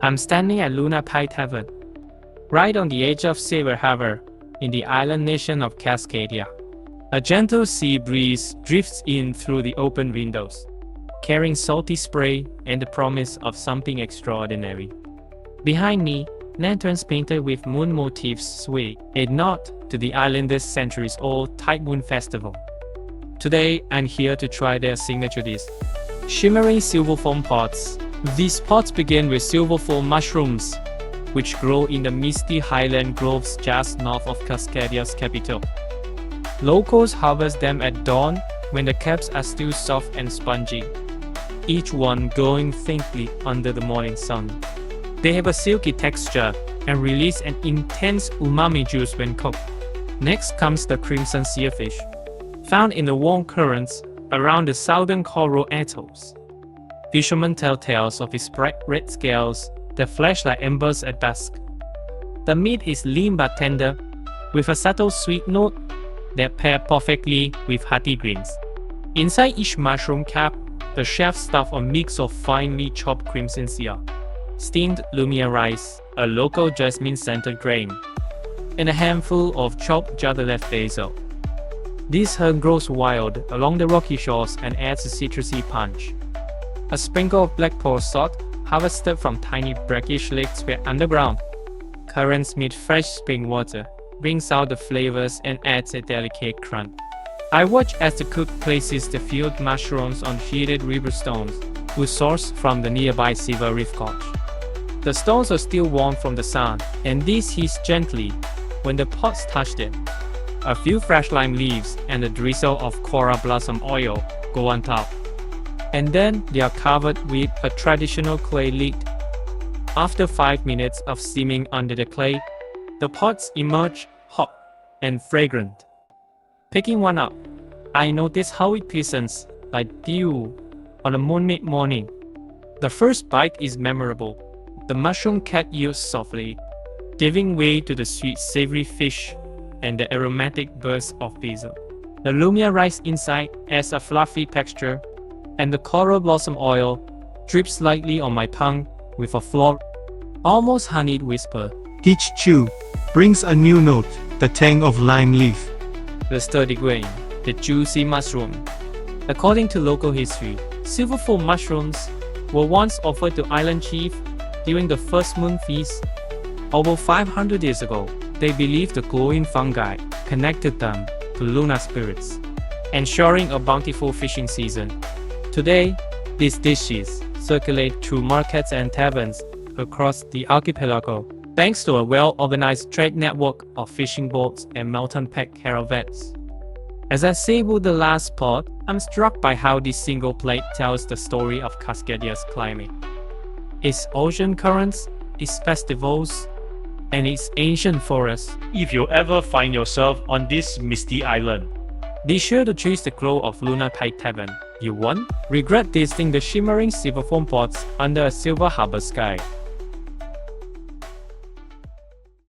I'm standing at Luna Tide Tavern, right on the edge of Silver Harbor, in the island nation of Cascadia. A gentle sea breeze drifts in through the open windows, carrying salty spray and the promise of something extraordinary. Behind me, lanterns painted with moon motifs sway, a nod to the island's centuries-old Tide Moon Festival. Today, I'm here to try their signature dish, Shimmering Silverfoam Pods. These pods begin with silverfoam mushrooms, which grow in the misty highland groves just north of Cascadia's capital. Locals harvest them at dawn when the caps are still soft and spongy, each one glowing faintly under the morning sun. They have a silky texture and release an intense umami juice when cooked. Next comes the crimson searfish, found in the warm currents around the southern coral atolls. Fishermen tell tales of its bright red scales that flash like embers at dusk. The meat is lean but tender, with a subtle sweet note that pairs perfectly with hearty greens. Inside each mushroom cap, the chef stuffed a mix of finely chopped crimson sear, steamed lumia rice, a local jasmine-scented grain, and a handful of chopped jadeleaf basil. This herb grows wild along the rocky shores and adds a citrusy punch. A sprinkle of black pearl salt, harvested from tiny brackish lakes where underground currents meet fresh spring water, brings out the flavors and adds a delicate crunch. I watch as the cook places the filled mushrooms on heated river stones, whose source from the nearby silver reef gorge. The stones are still warm from the sun, and these hiss gently when the pots touch them. A few fresh lime leaves and a drizzle of coral blossom oil go on top, and then they are covered with a traditional clay lid. After 5 minutes of steaming under the clay, the pots emerge hot and fragrant. Picking one up, I notice how it glistens like dew on a moonlit morning. The first bite is memorable. The mushroom cat yields softly, giving way to the sweet savory fish and the aromatic burst of basil. The lumia rice inside adds a fluffy texture, and the coral blossom oil drips lightly on my tongue with a floral, almost honeyed whisper. Each chew brings a new note, the tang of lime leaf, The sturdy grain, the juicy mushroom. According to local history, silverfoam mushrooms were once offered to island chiefs during the first moon feast. Over 500 years ago, they believed the glowing fungi connected them to lunar spirits, ensuring a bountiful fishing season. Today, these dishes circulate through markets and taverns across the archipelago, thanks to a well-organized trade network of fishing boats and mountain-packed caravans. As I savor the last pot, I'm struck by how this single plate tells the story of Cascadia's climate. Its ocean currents, its festivals, and its ancient forests. If you ever find yourself on this misty island, Be sure to chase the glow of Luna Tide Tavern. You won't regret tasting the shimmering silverfoam pods under a silver harbor sky.